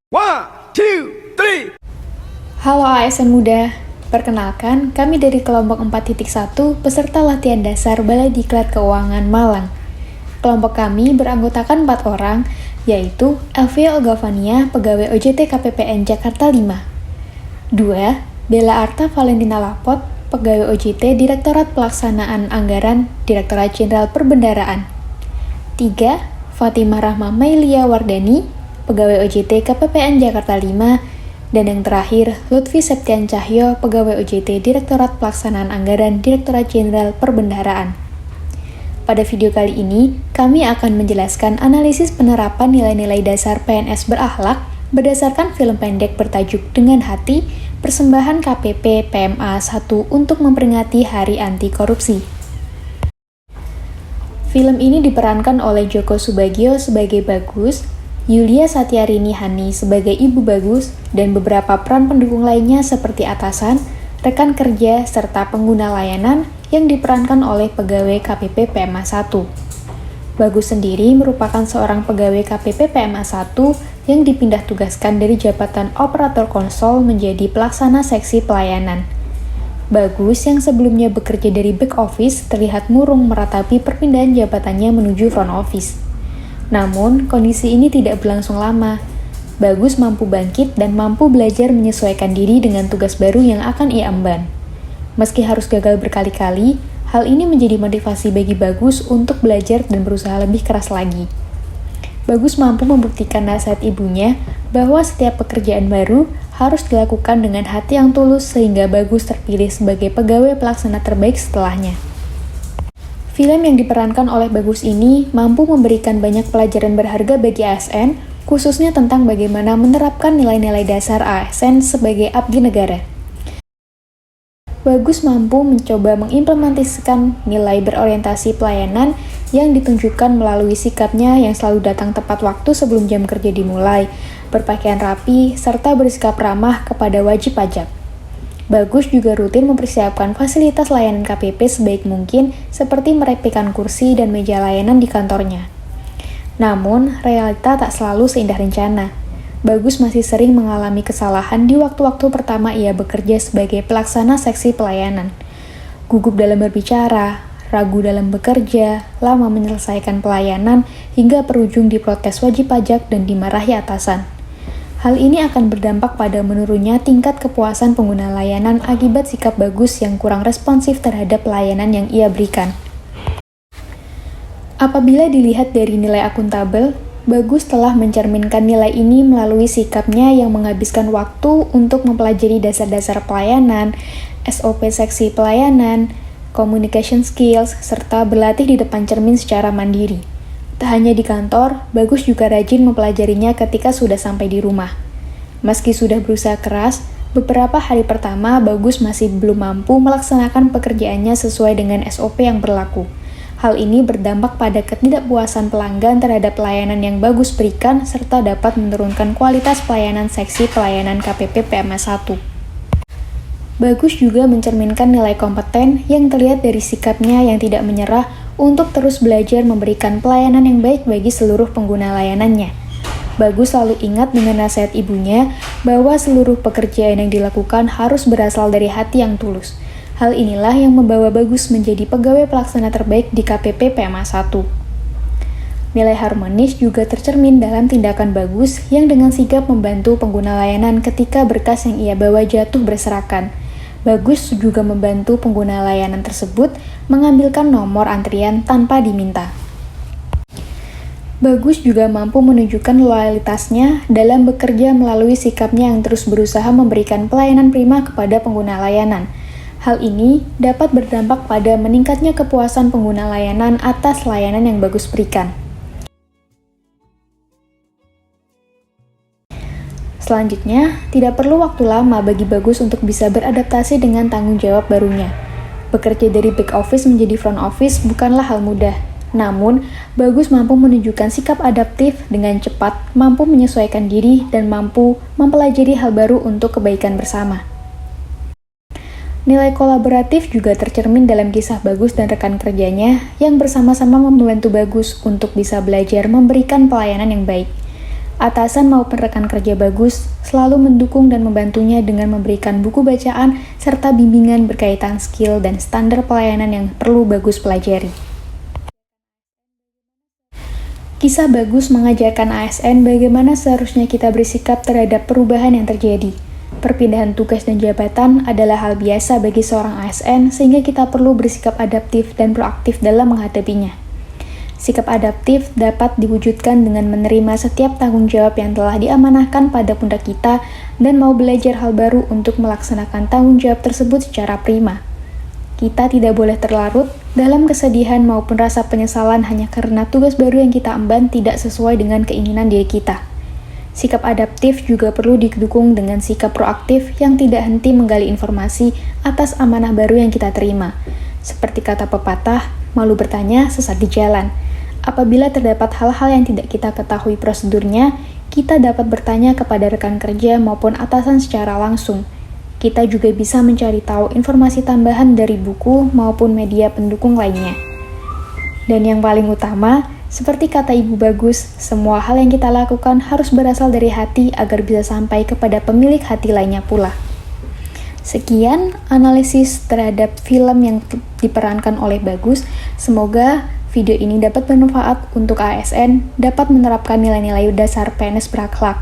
One, two, three. Halo ASN Muda, perkenalkan kami dari kelompok 4.1 peserta latihan dasar Balai Diklat Keuangan Malang. Kelompok kami beranggotakan 4 orang, yaitu Elvia Olgavania, pegawai OJT KPPN Jakarta 5. 2. Bella Arta Valentina Lapot, pegawai OJT Direktorat Pelaksanaan Anggaran Direktorat Jenderal Perbendaraan. 3. Fatimah Rahma Mailia Wardani, pegawai OJT KPPN Jakarta 5, dan yang terakhir, Lutfi Septian Cahyo, pegawai OJT Direktorat Pelaksanaan Anggaran Direktorat Jenderal Perbendaharaan. Pada video kali ini, kami akan menjelaskan analisis penerapan nilai-nilai dasar PNS berakhlak berdasarkan film pendek bertajuk Dengan Hati, persembahan KPP PMA 1 untuk memperingati Hari Anti Korupsi. Film ini diperankan oleh Joko Subagio sebagai Bagus, Yulia Satyarini Hani sebagai Ibu Bagus, dan beberapa peran pendukung lainnya seperti atasan, rekan kerja, serta pengguna layanan yang diperankan oleh pegawai KPP PMA 1. Bagus sendiri merupakan seorang pegawai KPP PMA 1 yang dipindah tugaskan dari jabatan operator konsol menjadi pelaksana seksi pelayanan. Bagus yang sebelumnya bekerja dari back office terlihat murung meratapi perpindahan jabatannya menuju front office. Namun, kondisi ini tidak berlangsung lama. Bagus mampu bangkit dan mampu belajar menyesuaikan diri dengan tugas baru yang akan ia emban. Meski harus gagal berkali-kali, hal ini menjadi motivasi bagi Bagus untuk belajar dan berusaha lebih keras lagi. Bagus mampu membuktikan nasihat ibunya bahwa setiap pekerjaan baru harus dilakukan dengan hati yang tulus sehingga Bagus terpilih sebagai pegawai pelaksana terbaik setelahnya. Film yang diperankan oleh Bagus ini mampu memberikan banyak pelajaran berharga bagi ASN, khususnya tentang bagaimana menerapkan nilai-nilai dasar ASN sebagai abdi negara. Bagus mampu mencoba mengimplementasikan nilai berorientasi pelayanan yang ditunjukkan melalui sikapnya yang selalu datang tepat waktu sebelum jam kerja dimulai, berpakaian rapi, serta bersikap ramah kepada wajib pajak. Bagus juga rutin mempersiapkan fasilitas layanan KPP sebaik mungkin seperti merapikan kursi dan meja layanan di kantornya. Namun, realita tak selalu seindah rencana. Bagus masih sering mengalami kesalahan di waktu-waktu pertama ia bekerja sebagai pelaksana seksi pelayanan. Gugup dalam berbicara, ragu dalam bekerja, lama menyelesaikan pelayanan, hingga berujung diprotes wajib pajak dan dimarahi atasan. Hal ini akan berdampak pada menurunnya tingkat kepuasan pengguna layanan akibat sikap Bagus yang kurang responsif terhadap layanan yang ia berikan. Apabila dilihat dari nilai akuntabel, Bagus telah mencerminkan nilai ini melalui sikapnya yang menghabiskan waktu untuk mempelajari dasar-dasar pelayanan, SOP seksi pelayanan, communication skills, serta berlatih di depan cermin secara mandiri. Tak hanya di kantor, Bagus juga rajin mempelajarinya ketika sudah sampai di rumah. Meski sudah berusaha keras, beberapa hari pertama Bagus masih belum mampu melaksanakan pekerjaannya sesuai dengan SOP yang berlaku. Hal ini berdampak pada ketidakpuasan pelanggan terhadap pelayanan yang Bagus berikan serta dapat menurunkan kualitas pelayanan seksi pelayanan KPP PMA 1. Bagus juga mencerminkan nilai kompeten yang terlihat dari sikapnya yang tidak menyerah untuk terus belajar memberikan pelayanan yang baik bagi seluruh pengguna layanannya. Bagus selalu ingat dengan nasihat ibunya bahwa seluruh pekerjaan yang dilakukan harus berasal dari hati yang tulus. Hal inilah yang membawa Bagus menjadi pegawai pelaksana terbaik di KPP PMA 1. Nilai harmonis juga tercermin dalam tindakan Bagus yang dengan sigap membantu pengguna layanan ketika berkas yang ia bawa jatuh berserakan. Bagus juga membantu pengguna layanan tersebut mengambilkan nomor antrian tanpa diminta. Bagus juga mampu menunjukkan loyalitasnya dalam bekerja melalui sikapnya yang terus berusaha memberikan pelayanan prima kepada pengguna layanan. Hal ini dapat berdampak pada meningkatnya kepuasan pengguna layanan atas layanan yang Bagus berikan. Selanjutnya, tidak perlu waktu lama bagi Bagus untuk bisa beradaptasi dengan tanggung jawab barunya. Bekerja dari back office menjadi front office bukanlah hal mudah. Namun, Bagus mampu menunjukkan sikap adaptif dengan cepat, mampu menyesuaikan diri, dan mampu mempelajari hal baru untuk kebaikan bersama. Nilai kolaboratif juga tercermin dalam kisah Bagus dan rekan kerjanya yang bersama-sama membantu Bagus untuk bisa belajar memberikan pelayanan yang baik. Atasan maupun rekan kerja Bagus selalu mendukung dan membantunya dengan memberikan buku bacaan serta bimbingan berkaitan skill dan standar pelayanan yang perlu Bagus pelajari. Kisah Bagus mengajarkan ASN bagaimana seharusnya kita bersikap terhadap perubahan yang terjadi. Perpindahan tugas dan jabatan adalah hal biasa bagi seorang ASN, sehingga kita perlu bersikap adaptif dan proaktif dalam menghadapinya. Sikap adaptif dapat diwujudkan dengan menerima setiap tanggung jawab yang telah diamanahkan pada pundak kita dan mau belajar hal baru untuk melaksanakan tanggung jawab tersebut secara prima. Kita tidak boleh terlarut dalam kesedihan maupun rasa penyesalan hanya karena tugas baru yang kita emban tidak sesuai dengan keinginan diri kita. Sikap adaptif juga perlu didukung dengan sikap proaktif yang tidak henti menggali informasi atas amanah baru yang kita terima. Seperti kata pepatah, malu bertanya sesat di jalan. Apabila terdapat hal-hal yang tidak kita ketahui prosedurnya, kita dapat bertanya kepada rekan kerja maupun atasan secara langsung. Kita juga bisa mencari tahu informasi tambahan dari buku maupun media pendukung lainnya. Dan yang paling utama, seperti kata Ibu Bagus, semua hal yang kita lakukan harus berasal dari hati agar bisa sampai kepada pemilik hati lainnya pula. Sekian analisis terhadap film yang diperankan oleh Bagus. Semoga video ini dapat bermanfaat untuk ASN, dapat menerapkan nilai-nilai dasar PNS berakhlak.